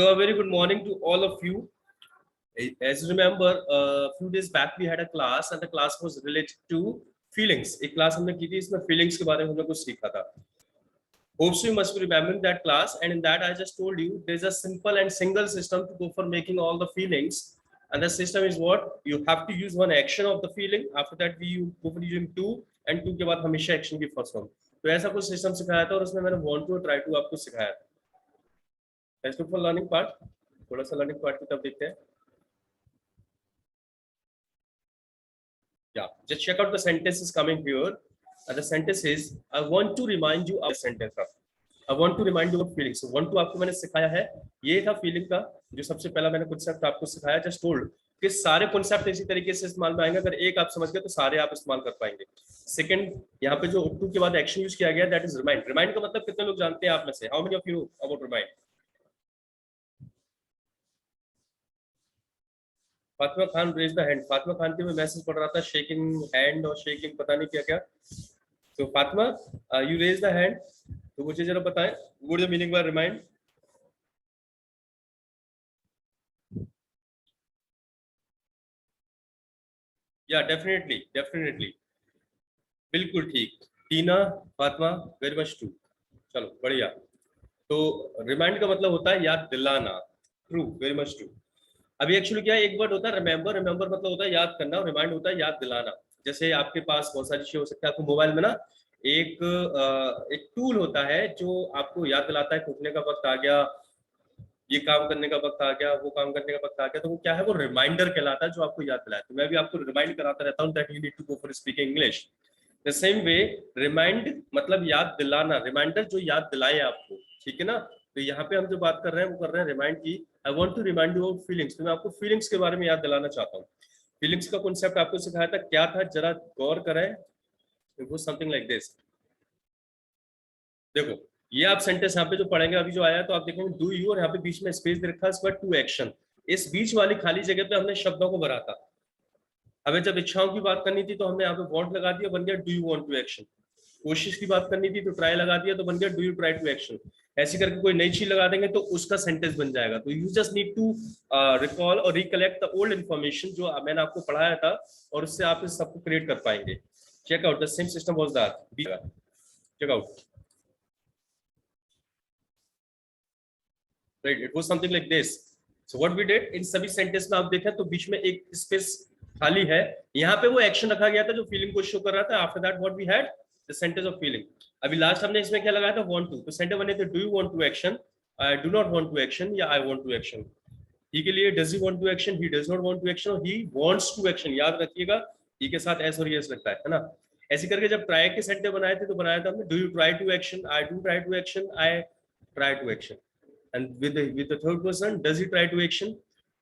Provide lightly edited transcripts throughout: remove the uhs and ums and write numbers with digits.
So a very good morning to all of you. As you remember, a few days back we had a class and the class was related to feelings. एक class हमने की थी इसमें feelings के बारे में हमने कुछ सीखा था. Hopes you must be remembering that class, and in that I just told you there's a simple and single system to go for making all the feelings. And the system is what? You have to use one action of the feeling. After that we go for using two, and two के बाद हमेशा action की first form. तो ऐसा कुछ system सिखाया था और उसमें मैंने want to और try to आपको सिखाया था. Let's look for learning part. थोड़ा सा learning part की तरफ देखते हैं. Yeah, just check out the sentences coming here. And the sentence is, I want to remind you of the sentence. I want to remind you of feelings. So want to आपको मैंने सिखाया है. ये था feeling का जो सबसे पहला मैंने concept आपको सिखाया. Just told कि सारे concept इसी तरीके से इस्तेमाल में आएंगे. अगर एक आप समझ गए तो सारे आप इस्तेमाल कर पाएंगे. Second, यहाँ पे जो to के बाद action use किया गया, that is remind. Remind का मतलब कितने लोग जानते हैं आप में से? How many of you know about remind? Fatima Khan raise the hand. Fatima Khan के मैं मैसेज पढ़ रहा था, शेकिंग हैंड और शेकिंग पता नहीं क्या क्या. तो Fatima you raise the hand, तो मुझे जरा बताएं what is the meaning by remind. या डेफिनेटली बिल्कुल ठीक. Tina, Fatima, very much too. चलो बढ़िया. तो रिमाइंड का मतलब होता है याद दिलाना. True, very much true. अभी एक्चुअली क्या है, एक वर्ड होता है रिमेंबर. रिमेंबर मतलब होता है याद करना, और रिमाइंड होता है याद दिलाना. जैसे आपके पास बहुत सारी चीजें हो सकती है. आपको मोबाइल में ना एक टूल होता है जो आपको याद दिलाता है उठने का वक्त आ गया, ये काम करने का वक्त आ गया, वो काम करने का वक्त आ गया. तो वो क्या है, वो रिमाइंडर कहलाता है जो आपको याद दिलाता है. तो मैं भी आपको रिमाइंड कराता रहता हूँ that you need to go for speaking English. The same way remind मतलब याद दिलाना, रिमाइंडर जो याद दिलाए आपको. ठीक है ना. तो यहाँ पे हम जो बात कर रहे हैं वो कर रहे हैं रिमाइंड की. I want to remind you of feelings. तो मैं आपको फीलिंग्स के बारे में याद दिलाना चाहता हूँ. फीलिंग्स का कॉन्सेप्ट आपको सिखाया था, क्या था जरा गौर करें. It was something like this. देखो ये आप सेंटेंस यहाँ पे जो पढ़ेंगे अभी जो आया, तो आप देखेंगे डू यू, और यहाँ पे बीच में स्पेस दे रखा है, इस पर टू एक्शन. इस बीच वाली खाली जगह पे हमने शब्दों को भरा था. हमें जब इच्छाओं की बात करनी थी तो हमने यहाँ पे वांट लगा दिया, बन गया do you want to action. कोशिश की बात करनी थी तो ट्राई लगा दिया, तो बन गया do you try to action. ऐसे करके कोई नई चीज लगा देंगे तो उसका सेंटेंस बन जाएगा. तो you just need to recall और रिकलेक्ट द ओल्ड इन्फॉर्मेशन जो मैंने आपको पढ़ाया था, और उससे आप इस सबको क्रिएट कर पाएंगे. Check out the same system was that. Check out. Right, it was something like this. So what we did, इन सभी सेंटेंस में आप देखें तो बीच में एक स्पेस खाली है. यहाँ पे वो एक्शन रखा गया था जो फीलिंग को शो कर रहा था. After that what we had the sentence of feeling. अभी लास्ट हमने इसमें क्या लगाया था, वांट टू. तो सेंटेंस बने थे do you want to action, I do not want to action, या I want to action. He के लिए does he want to action, he does not want to action, और ही वांट्स टू एक्शन. याद रखिएगा ही के साथ S और yes लगता है ना. ऐसे करके जब ट्राई के सेंटेंस बनाए थे तो बनाया था हमने do you try to action, I do try to action, I try to action. And with the third person, does he try to action,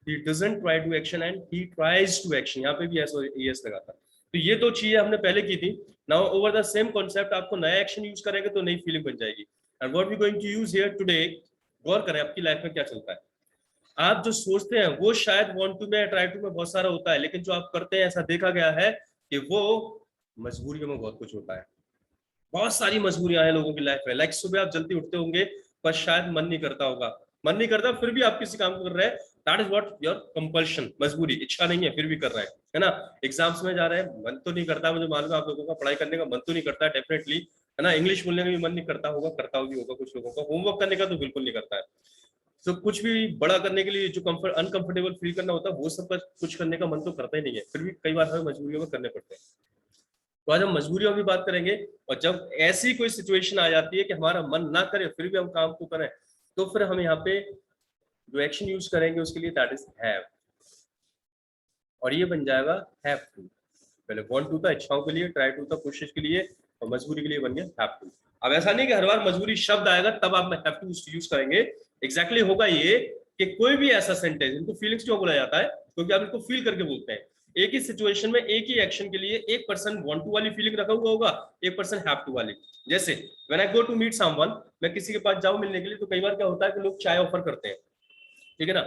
he doesn't try to action, and he tries to action. यहाँ पे भी yes और yes लगा था. तो ये दो चीजें हमने पहले की थी. Now over the same concept आपको नया एक्शन यूज करेंगे तो नई फीलिंग बन जाएगी. And what we going to use here today, गौर करें आपकी लाइफ में क्या चलता है. आप जो सोचते हैं वो शायद want to में try to में बहुत सारा होता है, लेकिन जो आप करते हैं ऐसा देखा गया है कि वो मजबूरियों में बहुत कुछ होता है. बहुत सारी मजबूरियां हैं लोगों की लाइफ में. लाइक सुबह आप जल्दी उठते होंगे पर शायद मन नहीं करता होगा, मन नहीं करता फिर भी आप किसी काम को कर रहे हैं. That is what your compulsion. मजबूरी, इच्छा नहीं है फिर भी कर रहे हैं, है ना. एग्जाम्स में जा रहे हैं, मन तो नहीं करता, मुझे मालूम है आप लोगों का पढ़ाई करने का मन तो नहीं करता डेफिनेटली, है ना. इंग्लिश बोलने का भी मन नहीं करता होगा, करता भी होगा कुछ लोगों का. होमवर्क करने का तो बिल्कुल नहीं करता है. तो कुछ भी बड़ा करने के लिए जो अनकंफर्टेबल फील करना होता है वो सब कुछ करने का मन तो करता ही नहीं है, फिर भी कई बार हमें मजबूरियों में करने पड़ते हैं. तो आज हम मजबूरियों की बात करेंगे. और जब ऐसी कोई सिचुएशन आ जाती है कि हमारा मन ना करे फिर भी हम काम को करें, तो फिर हम यहाँ पे जो एक्शन यूज करेंगे उसके लिए दैट इज हैव, और ये बन जाएगा हैव टू. पहले वांट टू था इच्छाओं के लिए, ट्राई टू था कोशिश के लिए, और मजबूरी के लिए बन गया हैव टू. अब ऐसा नहीं कि हर बार मजबूरी शब्द आएगा तब आप हैव टू यूज करेंगे. एग्जैक्टली होगा ये कि कोई भी ऐसा सेंटेंस, इनको फीलिंग्स क्यों बोला जाता है, क्योंकि आप इनको फील करके बोलते हैं. एक ही सिचुएशन में एक ही एक्शन के लिए एक पर्सन वांट टू वाली फीलिंग रखा हुआ होगा, एक पर्सन हैव टू वाली. जैसे when I go to meet someone, मैं किसी के पास जाऊं मिलने के लिए, तो कई बार क्या होता है कि लोग चाय ऑफर करते हैं. ठीक है ना.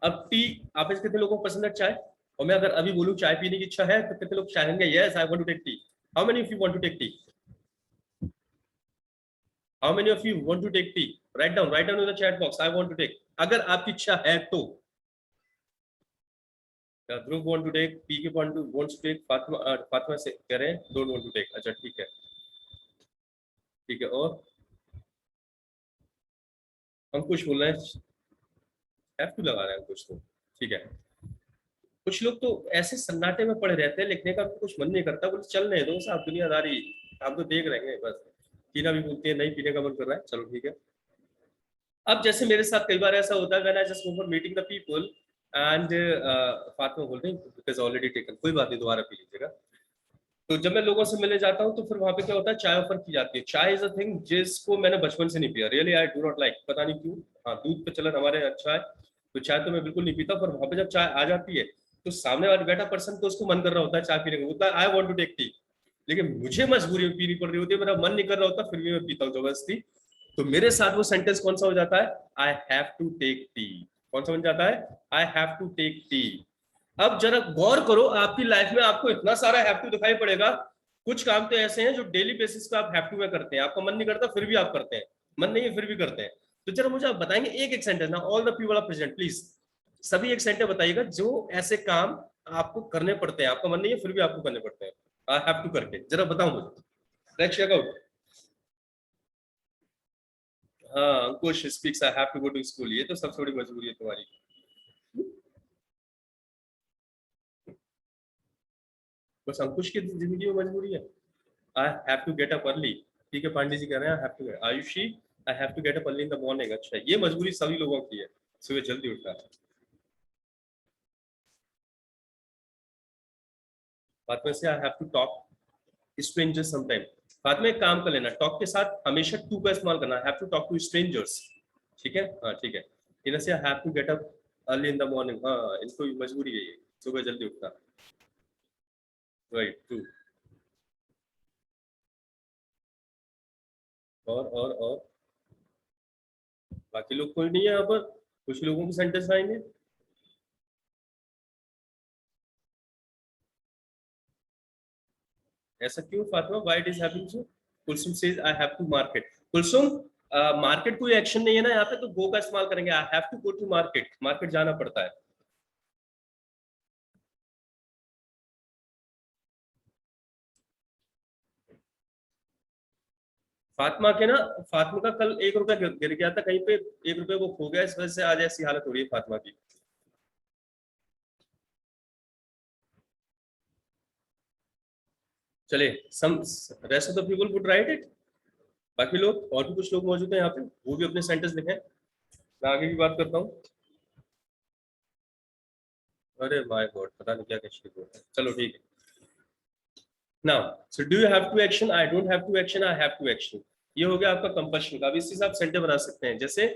अब टी आप में कितने लोगों को पसंद है चाय, और मैं अगर अभी बोलूं चाय पीने की इच्छा है तो कितने लोग चाहेंगे yes I want to take tea. How many of you want to take tea. How many of you want to take tea? Write down in the chat box, I want to take, अगर आपकी इच्छा है तो। Dhruv want to take, PK wants to take, Fatima से कह रहे हैं don't want to take. अच्छा ठीक है, ठीक है। और अंकुश बोल रहे हैं हैव टू लगा रहे हैं अंकुश, तो ठीक है। कुछ लोग तो ऐसे सन्नाटे में पड़े रहते हैं, लिखने का कुछ मन नहीं करता, बोले चल रहे दो साहब दुनियादारी, आप तो देख रहे हैं बस। पीना भी बोलते हैं, नहीं पीने का मन कर रहा है, चलो ठीक है। अब जैसे मेरे साथ कई बार ऐसा होता है, when I just go for meeting the people and Fatima बोलते हैं इट इज ऑलरेडी टेकन, कोई बात नहीं दोबारा पी लीजिएगा। तो जब मैं लोगों से मिलने जाता हूँ तो फिर वहां पे क्या होता है, चाय ऑफर की जाती है। चाय इज अ थिंग जिसको मैंने बचपन से नहीं पिया, really I do not like, पता नहीं क्यों। हाँ, दूध पे चलन हमारे अच्छा है, तो चाय तो मैं बिल्कुल नहीं पीता, पर वहां पे जब चाय आ जाती है तो सामने वाला बैठा पर्सन तो उसको मन कर रहा होता है चाय पीने का, होता है I want to take tea, लेकिन मुझे मजबूरी में पीनी पड़ रही होती है, मेरा मन नहीं कर रहा होता, फिर भी मैं पीता हूँ जबरदस्ती। तो मेरे साथ वो सेंटेंस कौन सा हो जाता है, I have to take tea. कौन सा बन जाता है, I have to take tea. अब जरा गौर करो, आपकी लाइफ में आपको इतना सारा हैव टू दिखाई पड़ेगा। कुछ काम तो ऐसे हैं जो डेली बेसिस पे आप हैव टू में करते हैं, आपका मन नहीं करता फिर भी आप करते हैं, मन नहीं है फिर भी करते हैं। तो जरा मुझे आप बताएंगे एक एक सेंटेंस ना, all the people are present please, सभी एक सेंटेंस बताइएगा जो ऐसे काम आपको करने पड़ते हैं, आपका मन नहीं है फिर भी आपको करने पड़ते हैं, आई हैव टू करके, जरा बताओ मुझे। Let's check out. हाँ, Ankush speaks I have to go to school, ये तो सबसे बड़ी मजबूरी है तुम्हारी। बस अंकुश की जिंदगी में मजबूरी है, I have to get up early. ठीक है, पांडे जी कह रहे हैं I have to, Ayushi I have to get up early in the morning. अच्छा, ये मजबूरी सभी लोगों की है, सुबह जल्दी उठना है। बाद में से I have to talk strangers sometime. बाद में एक काम कर लेना, टॉक के साथ हमेशा टू का इस्तेमाल करना, have to talk to strangers. ठीक है, हाँ ठीक है। इन्हें से have to get up early in the morning, हाँ इनको मजबूरी है ये, सुबह जल्दी उठना। Right, to. और बाकी लोग कोई नहीं है यहाँ पर, कुछ लोगों के सेंटेंस आएंगे। ऐसा क्यों Fatima, why it is happening so? Kulsum says I have to market. Kulsum, market कोई एक्शन नहीं है ना यहाँ पे, तो गो का इस्तेमाल करेंगे, I have to go to market, market जाना पड़ता है। फातिमा के ना, फातिमा का कल 1 रुपया गिर गया था कहीं पे, 1 रुपया वो खो गया, इस वजह से आज ऐसी हालत हो रही है फातिमा की। चले, some rest of the people would write it. बाकी लोग, और भी कुछ लोग मौजूद हैं यहाँ पे, वो भी अपने सेंटेंस लिखें, मैं आगे की बात करता हूँ। अरे माय गॉड, पता नहीं क्या क्या बोल रहा है, चलो ठीक है। Now, so do you have to action, I don't have to action, I have to action. ये हो गया आपका कंपल्शन का। अब इससे आप सेंटेंस बना सकते हैं, जैसे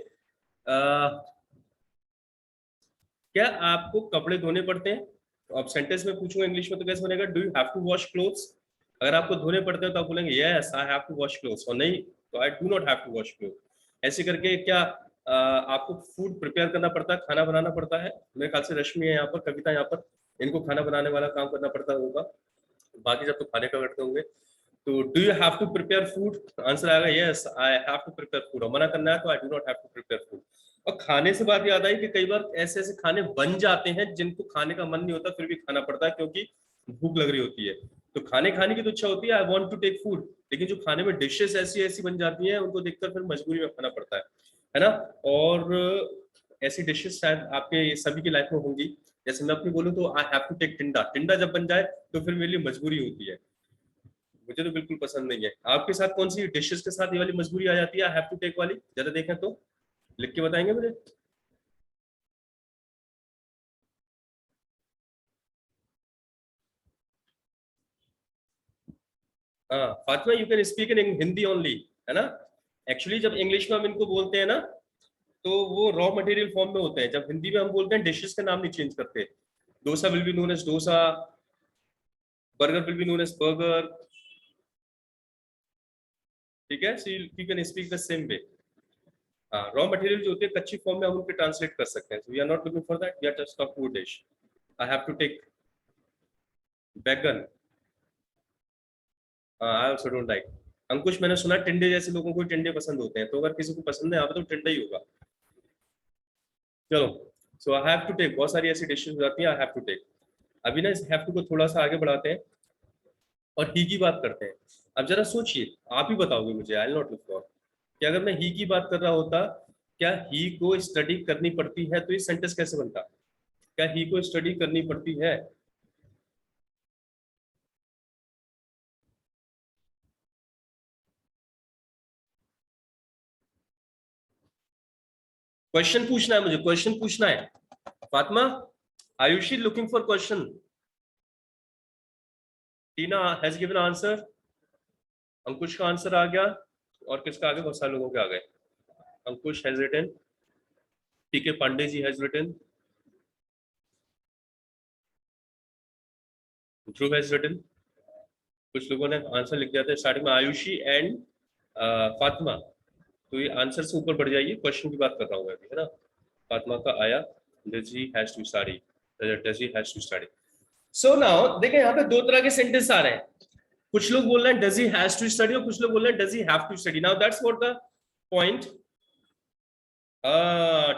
क्या आपको कपड़े धोने पड़ते हैं? तो अब सेंटेंस में पूछूंगा इंग्लिश में तो कैसे बनेगा, do you have to wash clothes? अगर आपको धोने पड़ते हैं तो आप बोलेंगे yes I have to wash clothes, और नहीं तो I do not have to wash cloth. ऐसे करके क्या आपको फूड प्रिपेयर करना पड़ता है, खाना बनाना पड़ता है? मेरे ख्याल से रश्मि है यहाँ पर, कविता यहाँ पर, इनको खाना बनाने वाला काम करना पड़ता होगा, बाकी जब तो खाने का करते होंगे। तो do you have to prepare food, answer आएगा yes I have to prepare food, और मना करना है तो I do not have to prepare food. और खाने से बात याद आई कि कई बार ऐसे ऐसे खाने बन जाते हैं जिनको खाने का मन नहीं होता फिर भी खाना पड़ता है, क्योंकि भूख लग रही होती है। तो खाने खाने की तो इच्छा होती है, I want to take food, लेकिन जो खाने में डिशेस ऐसी ऐसी बन जाती हैं उनको देखकर फिर मजबूरी में खाना पड़ता है ना। और ऐसी डिशेस शायद आपके सभी की लाइफ में होंगी। जैसे मैं अपनी बोलूँ तो आई हैव टू टेक टिंडा, टिंडा जब बन जाए तो फिर मेरे लिए मजबूरी होती है, मुझे तो बिल्कुल पसंद नहीं है। आपके साथ कौन सी डिशेस के साथ ये वाली मजबूरी आ जाती है, आई हैव टू टेक वाली, जरा देखें तो, लिख के बताएंगे मुझे। हाँ Fatima, you can speak in Hindi only, है ना। एक्चुअली जब इंग्लिश में हम इनको बोलते हैं ना, तो वो रॉ मटेरियल फॉर्म में होते हैं, जब हिंदी में हम बोलते हैं डिशेस के नाम नहीं चेंज करते। Dosa will be known as dosa, burger will be known as burger, ठीक है, so you can speak the same way. हाँ, रॉ मटेरियल जो होते हैं कच्ची फॉर्म में हम उनके ट्रांसलेट कर सकते हैं, we are not looking for that, we are just talk to dish. I have to take baingan, I also don't like. Ankush, मैंने सुना टिंडे जैसे लोगों को टिंडे पसंद होते हैं, तो अगर किसी को पसंद है यहाँ पे तो टिंडा ही होगा। चलो, सो आई हैव टू टेक, बहुत सारी ऐसी डिशेस हो जाती हैं, आई हैव टू टेक। अभी ना इस हैव टू को थोड़ा सा आगे बढ़ाते हैं और ही की बात करते हैं। अब जरा सोचिए, आप ही बताओगे मुझे, आई नॉट लुक फॉर, कि अगर मैं ही की बात कर रहा होता, क्या ही को स्टडी करनी पड़ती है, तो ये सेंटेंस कैसे बनता? क्या ही को स्टडी करनी पड़ती है? क्वेश्चन पूछना है मुझे, क्वेश्चन पूछना है। Fatima, Ayushi looking for question. Tina has given answer. Ankush का आंसर आ गया, और किसका आ गया? बहुत सारे लोगों के आ गए। Ankush has written, PK Pandey ji has written, Dhruv has written. कुछ लोगों ने आंसर लिख दिया था स्टार्टिंग में, आयुषी एंड फातिमा। तो ये आंसर से ऊपर बढ़ जाइए, क्वेश्चन की बात कर रहा हूँ मैं अभी, है ना। फातिमा का आया, does he has to study, does he has to study. So now देखिए, यहाँ पे दो तरह के सेंटेंस आ रहे हैं। कुछ लोग बोल रहे हैं does he has to study, और कुछ लोग बोल रहे हैं does he have to study. Now that's what the point.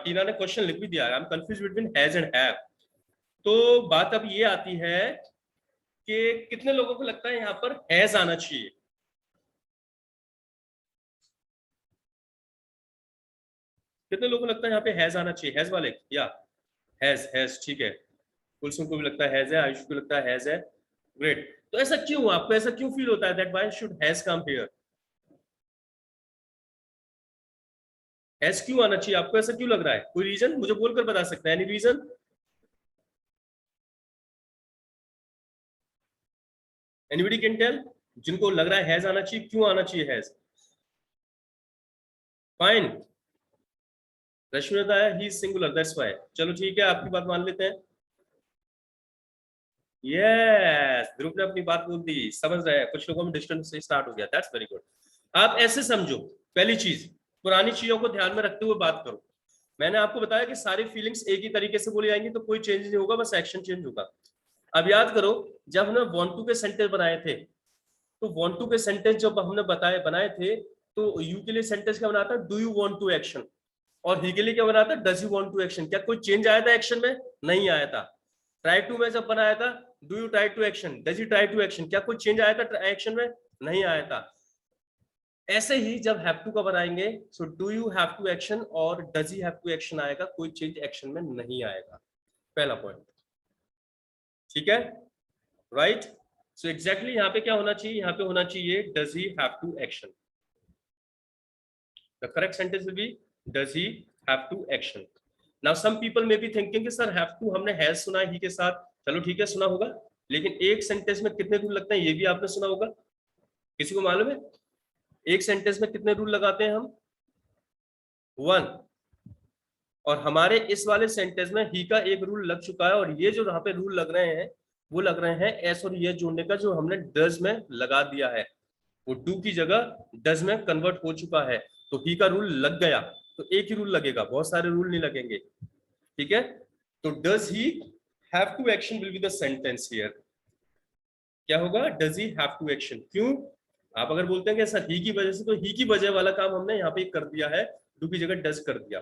Tina ने क्वेश्चन लिख भी दिया, I am confuse between has and have. तो बात अब ये आती है कि कितने लोगों को लगता है यहाँ पर हैज आना चाहिए? कितने लोगों को लगता है यहाँ पे हैज आना चाहिए? हैज वाले, या हैज, हैज ठीक है। कुलसुम को भी लगता है हैज है, आयुष को लगता है हैज है। ग्रेट। तो ऐसा क्यों, आपको ऐसा क्यों फील होता है that why should has come here? Has क्यों आना चाहिए? आपको ऐसा क्यों लग रहा है? कोई रीजन मुझे बोलकर बता सकते हैं? Any reason? Anybody can tell, जिनको लग रहा है हैज आना चाहिए, क्यों आना चाहिए हैज? फाइन। रश्मि ने बताया ही सिंगुलर, दैट्स व्हाई। चलो ठीक है, आपकी बात मान लेते हैं। यस, ध्रुव ने अपनी बात बोल दी, समझ रहे हैं। कुछ लोगों में डिस्टेंस से स्टार्ट हो गया, दैट्स वेरी गुड। आप ऐसे समझो, पहली चीज, पुरानी चीजों को ध्यान में रखते हुए बात करो। मैंने आपको बताया कि सारी फीलिंग्स एक ही तरीके से बोली जाएंगी, तो कोई चेंज नहीं होगा, बस एक्शन चेंज होगा। अब याद करो, जब हमने वांट टू के सेंटेंस बनाए थे, तो वांट टू के सेंटेंस जब हमने बनाए थे, तो यू के लिए सेंटेंस क्या बनाता है? Do you want to action. और ही के लिए क्या बनाता है? Does you want to action. क्या कोई चेंज आया था एक्शन में? नहीं आया था। ट्राई टू में जब बनाया था, do you try to action, does you try to action, क्या कोई चेंज आया था एक्शन में? नहीं आया था। ऐसे ही जब हैव टू का बनाएंगे, so do you have to action और does you have to action आएगा, कोई चेंज एक्शन में नहीं आएगा। पहला पॉइंट, ठीक है, राइट। सो एग्जैक्टली यहाँ पे क्या होना चाहिए? यहाँ पे होना चाहिए does he have to action. The correct sentence will be does he have to action. Now some people may be thinking कि सर हैव टू हमने हैज सुना है ही के साथ, चलो ठीक है सुना होगा, लेकिन एक सेंटेंस में कितने रूल लगते हैं ये भी आपने सुना होगा। किसी को मालूम है एक सेंटेंस में कितने रूल लगाते हैं हम? 1। और हमारे इस वाले सेंटेंस में ही का एक रूल लग चुका है, और ये जो यहाँ पे रूल लग रहे हैं, वो लग रहे हैं एस और ये जोड़ने का, जो हमने डज में लगा दिया है, वो डू की जगह डज में कन्वर्ट हो चुका है। तो ही का रूल लग गया, तो एक ही रूल लगेगा, बहुत सारे रूल नहीं लगेंगे, ठीक है। तो does he have to action will be the sentence here. क्या होगा? Does he have to action. क्यों? आप अगर बोलते हैं कि सर ही की वजह से, तो ही की वजह वाला काम हमने यहाँ पे कर दिया है, डू की जगह डज कर दिया।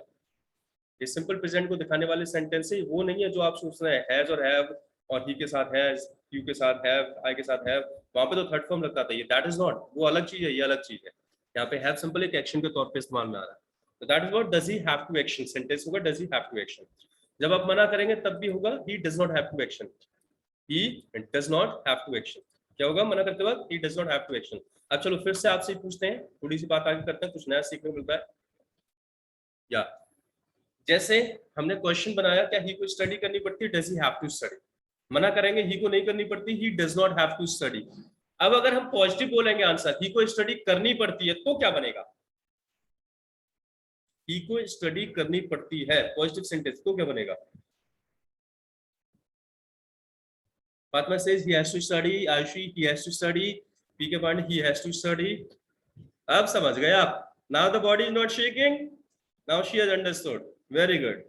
ये सिंपल प्रेजेंट को दिखाने वाले सेंटेंस है, वो नहीं है जो आप सोच रहे हैं हैज और हैव, और ही के साथ हैज, यू के साथ हैव, आई के साथ हैव, वहां पे तो थर्ड फॉर्म लगता था, ये दैट इज नॉट, वो अलग चीज है, ये अलग चीज है। यहाँ पे हैव सिंपल एक एक्शन के तौर पे इस्तेमाल में आ रहा है। तो that is what does he have to action, sentence होगा does he have to action. जब आप मना करेंगे तब भी होगा he does not have to action, he does not have to action. क्या होगा मना करते वक्त? He does not have to action. अब चलो फिर से आपसे पूछते हैं, थोड़ी सी बात आगे करते हैं, कुछ नया सीखने को मिलता है। या जैसे हमने क्वेश्चन बनाया, क्या ही को स्टडी करनी पड़ती है? Does he have to study. मना करेंगे ही को नहीं करनी पड़ती, he does not have to study. अब अगर हम पॉजिटिव बोलेंगे आंसर, ही को स्टडी करनी पड़ती है, तो क्या बनेगा? ही को स्टडी करनी पड़ती है, पॉजिटिव सेंटेंस, तो क्या बनेगा? Fatma says he has to study, Ayushi he has to study, PK Pandey he has to study. अब समझ गए आप? Now the body is not shaking. Now she has understood. Very good.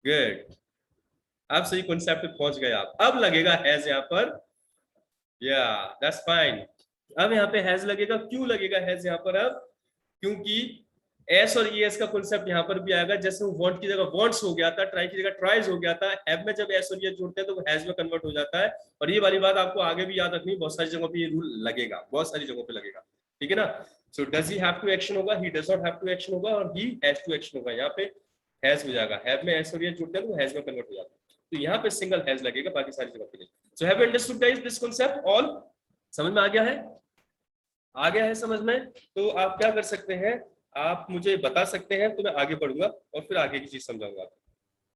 Good. आप सही concept पे पहुंच गए आप। अब लगेगा हैज यहाँ पर या दैट्स फाइन। अब यहाँ पे हैज लगेगा, क्यों लगेगा हैज यहाँ पर? अब क्योंकि एस और ई एस का कॉन्सेप्ट यहाँ पर भी आएगा। जैसे वो वांट की जगह वांट्स हो गया था, ट्राई की जगह ट्राइज हो गया था, हैव में जब एस और ये जोड़ते हैं तो वो हैज में कन्वर्ट हो जाता है। और ये वाली बात आपको आगे भी याद रखनी है, बहुत सारी जगहों पे ये रूल लगेगा, बहुत सारी जगहों पे लगेगा, ठीक है ना। So does he have to action होगा, he does not have to action होगा, और ही हैज टू एक्शन होगा। यहाँ पे हैज हो जाएगा, हैव में एस और ये जुड़ते हैं तो हैज में कन्वर्ट हो जाता है, तो यहाँ पे सिंगल हैज लगेगा, बाकी सारी जगह पे नहीं। So have you understood guys this concept all? समझ में आ गया है? आ गया है समझ में? तो आप क्या कर सकते हैं, आप मुझे बता सकते हैं तो मैं आगे बढ़ूंगा और फिर आगे की चीज समझाऊंगा।